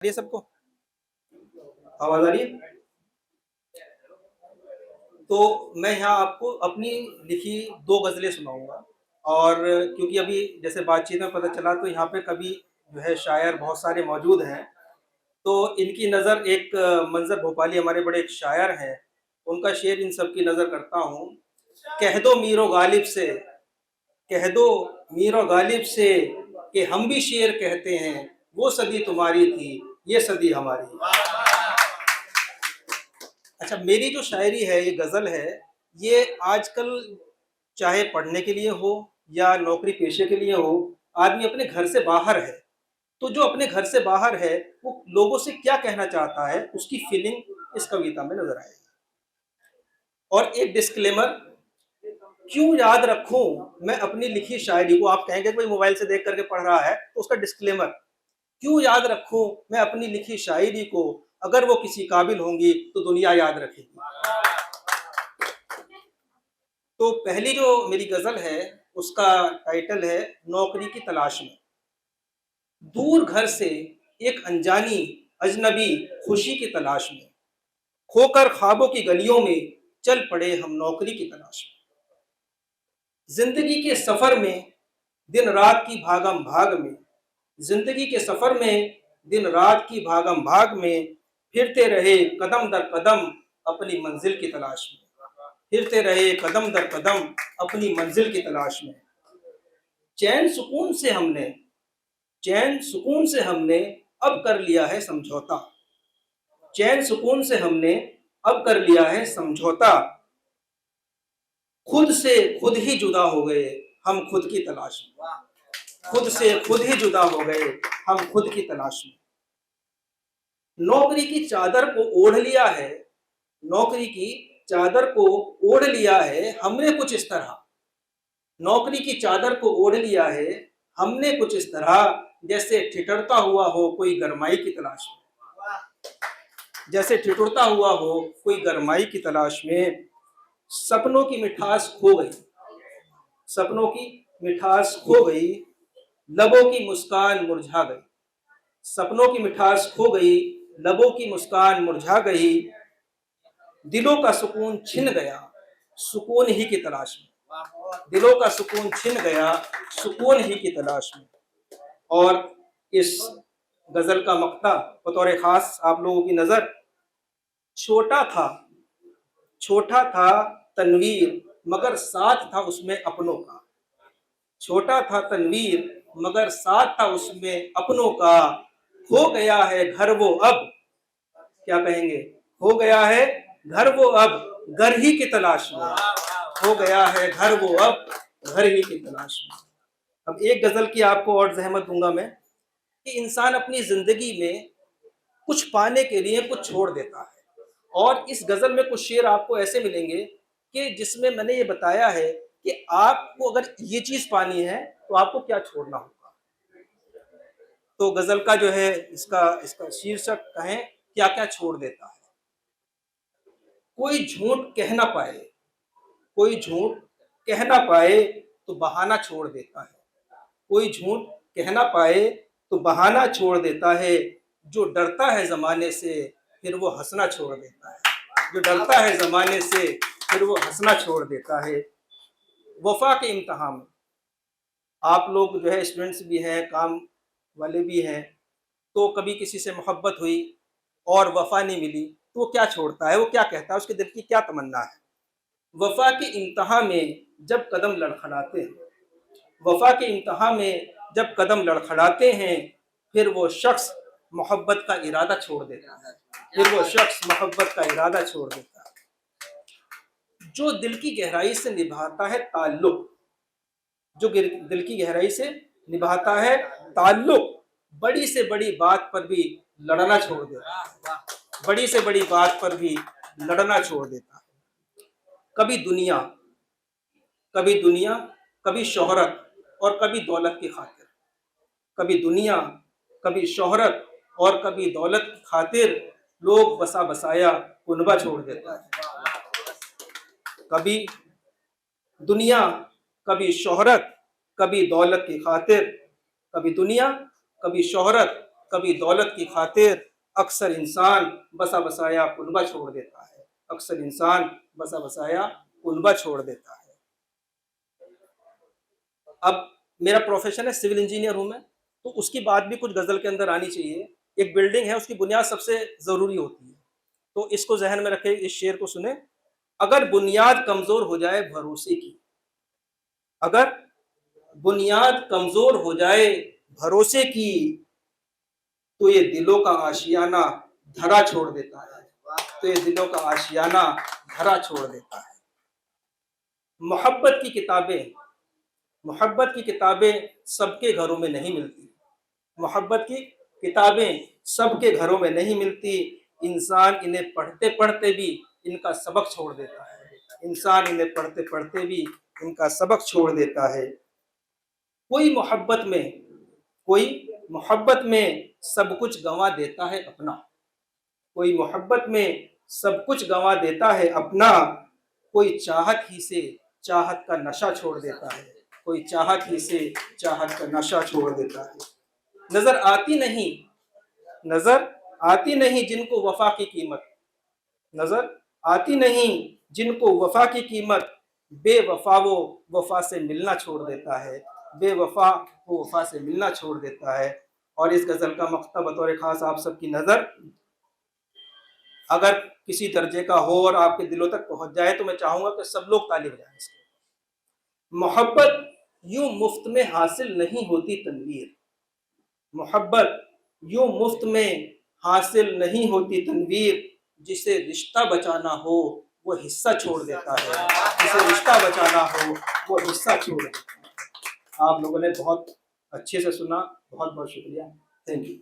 ये सबको आवाज आ रही है। तो मैं यहाँ आपको अपनी लिखी दो गज़लें सुनाऊंगा। और क्योंकि अभी जैसे बातचीत में पता चला तो यहाँ पे कभी जो है शायर बहुत सारे मौजूद हैं, तो इनकी नज़र एक मंजर भोपाली हमारे बड़े एक शायर हैं, उनका शेर इन सब की नज़र करता हूँ। कह दो मीरो गालिब से, कह दो मीरो गालिब से कि हम भी शेर कहते हैं, वो सदी तुम्हारी थी, ये सदी हमारी। अच्छा, मेरी जो शायरी है, ये गज़ल है, ये आजकल चाहे पढ़ने के लिए हो या नौकरी पेशे के लिए हो, आदमी अपने घर से बाहर है, तो जो अपने घर से बाहर है वो लोगों से क्या कहना चाहता है, उसकी फीलिंग इस कविता में नजर आएगी। और एक डिस्क्लेमर, क्यों याद रखूं मैं अपनी लिखी शायरी को। आप कहेंगे कि भाई मोबाइल से देख करके पढ़ रहा है, तो उसका डिस्क्लेमर, क्यों याद रखूं मैं अपनी लिखी शायरी को, अगर वो किसी काबिल होंगी तो दुनिया याद रखेगी। तो पहली जो मेरी गजल है उसका टाइटल है नौकरी की तलाश में। दूर घर से एक अनजानी अजनबी खुशी की तलाश में, खोकर ख्वाबों की गलियों में चल पड़े हम नौकरी की तलाश में। जिंदगी के सफर में दिन रात की भागम भाग में, जिंदगी के सफर में दिन रात की भागम भाग में फिरते रहे कदम दर कदम अपनी मंजिल की तलाश में, फिरते रहे कदम दर कदम अपनी मंजिल की तलाश में। चैन सुकून से हमने, चैन सुकून से हमने अब कर लिया है समझौता, चैन सुकून से हमने अब कर लिया है समझौता। खुद से खुद ही जुदा हो गए हम खुद की तलाश में, खुद से खुद ही जुदा हो गए हम खुद की तलाश में। नौकरी की चादर को ओढ़ लिया है, नौकरी की चादर को ओढ़ लिया है हमने कुछ इस तरह, नौकरी की चादर को ओढ़ लिया है हमने कुछ इस तरह, जैसे ठिठुरता हुआ हो कोई गरमाई की तलाश में, जैसे ठिठुरता हुआ हो कोई गरमाई की तलाश में। सपनों की मिठास खो गई, सपनों की मिठास खो गई, लबों की मुस्कान मुरझा गई, सपनों की मिठास खो गई, लबों की मुस्कान मुरझा गई। दिलों का सुकून छिन गया सुकून ही की तलाश में, दिलों का सुकून छिन गया सुकून ही की तलाश में। और इस गजल का मक्ता बतौर खास आप लोगों की नजर, छोटा था, छोटा था तनवीर मगर साथ था उसमें अपनों का, छोटा था तनवीर मगर साथ था उसमें अपनों का। हो गया है घर वो अब, क्या कहेंगे, हो गया है घर वो अब घर ही की तलाश में, हो गया है घर वो अब घर ही की तलाश में। अब एक गजल की आपको और जहमत दूंगा मैं, कि इंसान अपनी जिंदगी में कुछ पाने के लिए कुछ छोड़ देता है। और इस गजल में कुछ शेर आपको ऐसे मिलेंगे कि जिसमें मैंने ये बताया है कि आपको अगर ये चीज पानी है तो आपको क्या छोड़ना होगा। तो गजल का जो है इसका इसका शीर्षक कहें, क्या क्या छोड़ देता है। कोई झूठ कह ना पाए, कोई झूठ कह ना पाए तो बहाना छोड़ देता है, कोई झूठ कह ना पाए तो बहाना छोड़ देता है। जो डरता है जमाने से फिर वो हंसना छोड़ देता है, जो डरता है जमाने से फिर वो हंसना छोड़ देता है। वफा के इम्तहान में, आप लोग जो है स्टूडेंट्स भी हैं, काम वाले भी हैं, तो कभी किसी से मोहब्बत हुई और वफा नहीं मिली तो वो क्या छोड़ता है, वो क्या कहता है, उसके दिल की क्या तमन्ना है। वफा के इम्तहान में जब कदम लड़खड़ाते हैं, वफा के इम्तहान में जब कदम लड़खड़ाते हैं, फिर वो शख्स मोहब्बत का इरादा छोड़ देता है, फिर वो शख्स मोहब्बत का इरादा छोड़ देता है। जो दिल की गहराई से निभाता है ताल्लुक, जो दिल की गहराई से निभाता है ताल्लुक, बड़ी से बड़ी बात पर भी लड़ना छोड़ देता है, बड़ी से बड़ी बात पर भी लड़ना छोड़ देता है। कभी दुनिया, कभी दुनिया, कभी शोहरत और कभी दौलत की खातिर, कभी दुनिया, कभी शोहरत और कभी दौलत की खातिर लोग बसा बसाया कुनबा छोड़ देता है। कभी दुनिया, कभी शोहरत, कभी दौलत की खातिर, कभी दुनिया, कभी शोहरत कभी दौलत की खातिर अक्सर इंसान बसा बसाया कुनबा छोड़ देता है, अक्सर इंसान बसा बसाया कुनबा छोड़ देता है। अब मेरा प्रोफेशन है, सिविल इंजीनियर हूं मैं, तो उसकी बात भी कुछ गजल के अंदर आनी चाहिए। एक बिल्डिंग है, उसकी बुनियाद सबसे जरूरी होती है, तो इसको जहन में रखे, इस शेर को सुने। अगर बुनियाद कमजोर हो जाए भरोसे की, अगर बुनियाद कमजोर हो जाए भरोसे की, तो ये दिलों का आशियाना धरा छोड़ देता है, तो ये दिलों का आशियाना धरा छोड़ देता है। मोहब्बत की किताबें, मोहब्बत की किताबें सबके घरों में नहीं मिलती, मोहब्बत की किताबें सबके घरों में नहीं मिलती। इंसान इन्हें पढ़ते पढ़ते भी इनका सबक छोड़ देता है, इंसान इन्हें पढ़ते पढ़ते भी इनका सबक छोड़ देता है। कोई मोहब्बत में, कोई मोहब्बत में सब कुछ गंवा देता है अपना, कोई मोहब्बत में सब कुछ गंवा देता है अपना, कोई चाहत ही से चाहत का नशा छोड़ देता है, कोई चाहत ही से चाहत का नशा छोड़ देता है। नजर आती नहीं, नजर आती नहीं जिनको वफा की कीमत, नजर आती नहीं जिनको वफा की कीमत, बेवफा वो वफा से मिलना छोड़ देता है, बेवफा वो वफा से मिलना छोड़ देता है। और इस गजल का मकता बतौर खास आप सबकी नजर अगर किसी दर्जे का हो और आपके दिलों तक पहुंच जाए, तो मैं चाहूंगा कि सब लोग ताली बजाएं इसके। मोहब्बत यूं मुफ्त में हासिल नहीं होती तनवीर, मोहब्बत यूं मुफ्त में हासिल नहीं होती तनवीर, जिसे रिश्ता बचाना हो वो हिस्सा छोड़ देता है, जिसे रिश्ता बचाना हो वो हिस्सा छोड़ देता है। आप लोगों ने बहुत अच्छे से सुना, बहुत बहुत शुक्रिया, थैंक यू।